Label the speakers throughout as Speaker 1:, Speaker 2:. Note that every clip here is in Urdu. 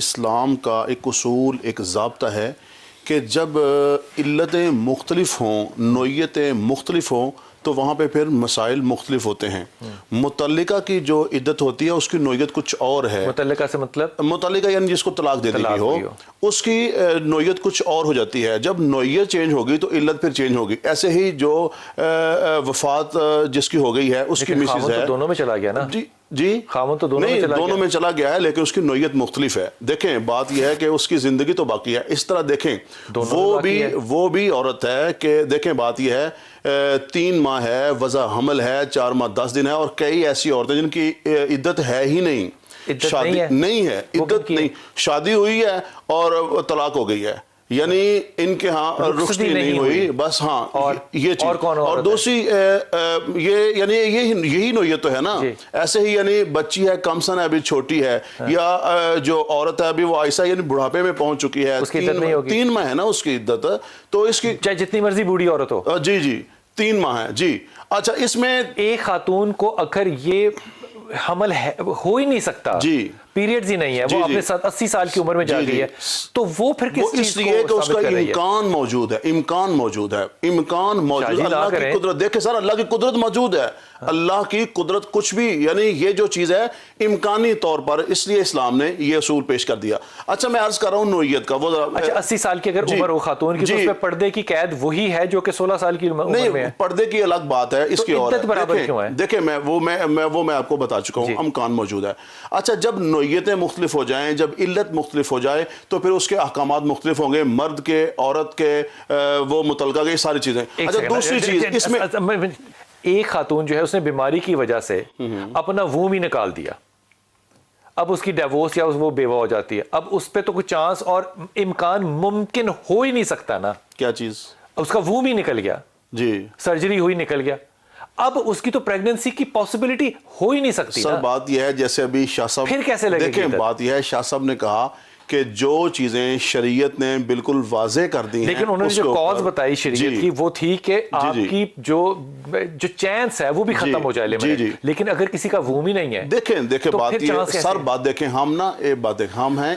Speaker 1: اسلام کا ایک اصول، ایک ضابطہ ہے کہ جب علتیں مختلف ہوں، نوعیتیں مختلف ہوں، تو وہاں پہ پھر مسائل مختلف ہوتے ہیں۔ متعلقہ کی جو عدت ہوتی ہے اس کی نوعیت کچھ اور ہے۔
Speaker 2: متعلقہ سے مطلب؟
Speaker 1: متعلقہ یعنی جس کو طلاق دے دی گئی ہو، اس کی نوعیت کچھ اور ہو جاتی ہے۔ جب نوعیت چینج ہوگی تو علت پھر چینج ہوگی۔ ایسے ہی جو وفات جس کی ہو گئی ہے اس کی مسز ہے،
Speaker 2: دونوں میں چلا گیا نا؟
Speaker 1: جی
Speaker 2: خامن تو دونوں میں
Speaker 1: چلا گیا ہے، لیکن اس کی نوعیت مختلف ہے۔ دیکھیں بات یہ ہے کہ اس کی زندگی تو باقی ہے۔ اس طرح دیکھیں وہ بھی عورت ہے کہ دیکھیں بات یہ ہے 3 ماہ ہے، وضع حمل ہے، 4 ماہ 10 دن ہے، اور کئی ایسی عورتیں جن کی عدت ہے ہی نہیں، شادی نہیں ہے، عدت نہیں، شادی ہوئی ہے اور طلاق ہو گئی ہے، یعنی ان کے ہاں رخصتی نہیں ہوئی، بس ہاں یہ چیز۔ اور دوسری یہی نوعیت تو ہے نا۔ ایسے ہی یعنی بچی ہے، کم سن ہے، ابھی چھوٹی ہے، یا جو عورت ہے ابھی وہ عائشہ یعنی بڑھاپے میں پہنچ چکی ہے، 3 ماہ ہے نا اس کی عدت، تو اس کی
Speaker 2: چاہے جتنی مرضی بوڑھی عورت ہو،
Speaker 1: جی 3 ماہ ہے جی۔ اچھا اس میں
Speaker 2: ایک خاتون کو اگر یہ حمل ہو ہی نہیں سکتا، پیریڈز ہی نہیں ہے، وہ اپنے 80 سال کی عمر میں جا گئی ہے، تو وہ پھر کس چیز کو
Speaker 1: کہ اس کا امکان موجود ہے، اللہ کی قدرت، دیکھیں سر اللہ کی قدرت موجود ہے، اللہ کی قدرت کچھ بھی، یعنی یہ جو چیز ہے امکانی طور پر، اس لیے اسلام نے یہ اصول پیش کر دیا۔ اچھا میں عرض کر رہا ہوں نوعیت کا، وہ
Speaker 2: 80 سال کی اگر عمر ہو خاتون کی تو اس میں پردے کی قید وہی ہے جو کہ 16 سال کی عمر میں ہے؟
Speaker 1: نہیں، پردے کی الگ بات ہے، اس کی اور ہے۔ دیکھیں میں آپ کو بتا چکا ہوں، امکان موجود ہے۔ اچھا جب نوعیتیں مختلف ہو جائیں، جب علت مختلف ہو جائے، تو پھر اس کے احکامات مختلف ہوں گے، مرد کے، عورت کے، وہ متعلقہ کے، ساری چیزیں۔ اچھا دوسری چیز اس میں،
Speaker 2: ایک خاتون جو ہے اس نے بیماری کی وجہ سے اپنا ووم ہی نکال دیا، اب اس کی ڈیورس یا وہ بیوہ ہو جاتی ہے، اب اس پہ تو کوئی چانس اور امکان ممکن ہو ہی نہیں سکتا نا۔
Speaker 1: کیا چیز؟
Speaker 2: اس کا ووم ہی نکل گیا،
Speaker 1: جی
Speaker 2: سرجری ہوئی، نکل گیا، اب اس کی تو پریگننسی کی پاسبلٹی ہو ہی نہیں سکتی۔
Speaker 1: سر بات یہ ہے جیسے ابھی شاہ صاحب،
Speaker 2: پھر کیسے لگے گی؟
Speaker 1: دیکھیں بات یہ ہے، شاہ صاحب نے کہا کہ جو چیزیں شریعت نے بالکل واضح کر دی ہیں،
Speaker 2: لیکن انہوں نے جو کاز بتائی شریعت کی وہ تھی کہ آپ کی جو چانس ہے وہ بھی ختم ہو جائے، لیکن اگر کسی کا ووم ہی نہیں ہے،
Speaker 1: دیکھیں بات یہ سر، بات دیکھیں ہم نا، ہم ہیں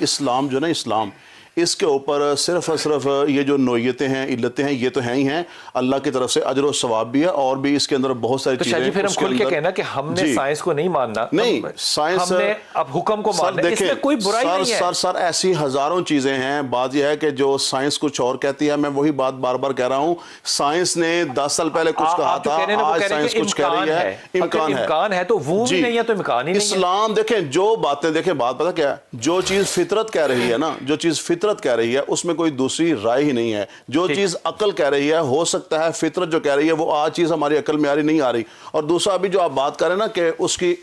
Speaker 1: اسلام جو نا، اسلام اس کے اوپر صرف یہ جو نوعیتیں ہیں، علتیں ہیں، یہ تو ہیں ہی ہیں، اللہ کی طرف سے اجر و ثواب بھی ہے، اور بھی اس کے اندر بہت ساری چیزیں ہیں۔
Speaker 2: پھر ہم کھل کے کہنا کہ ہم نے سائنس کو نہیں ماننا،
Speaker 1: نہیں سائنس،
Speaker 2: ہم نے اب حکم کو ماننا، اس میں کوئی برائی نہیں ہے۔
Speaker 1: سر ایسی ہزاروں چیزیں ہیں، بات یہ ہے کہ جو سائنس کچھ اور کہتی ہے، میں وہی بات بار بار کہہ رہا ہوں، سائنس نے 10 سال پہلے کچھ کہا تھا، آج سائنس کچھ کہہ رہی ہے،
Speaker 2: امکان ہے تو وہ بھی نہیں ہے، تو امکان ہی نہیں ہے۔
Speaker 1: اسلام دیکھیں جو باتیں، دیکھیں بات پتہ کیا ہے، جو چیز فطرت کہہ رہی ہے نا، جو چیز فطرت کہہ رہی ہے اس میں کوئی دوسری رائے ہی نہیں ہے، جو چیز عقل کہہ رہی ہے، ہو سکتا ہے فطرت جو کہہ رہی ہے وہ آج چیز ہماری عقل میں آ رہی نہیں آ رہی۔ اور دوسرا ابھی جو آپ بات کریں نا کہ اس کی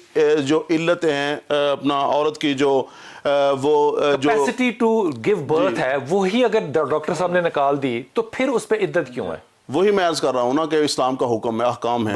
Speaker 1: جو علتیں ہیں، اپنا عورت کی جو
Speaker 2: کیپیسٹی ٹو گیو برتھ ہے، وہی اگر ڈاکٹر صاحب نے نکال دی تو پھر اس پہ عدت کیوں ہے؟
Speaker 1: وہی میں عرض کر رہا ہوں نا کہ اسلام کا حکم ہے، احکام ہے۔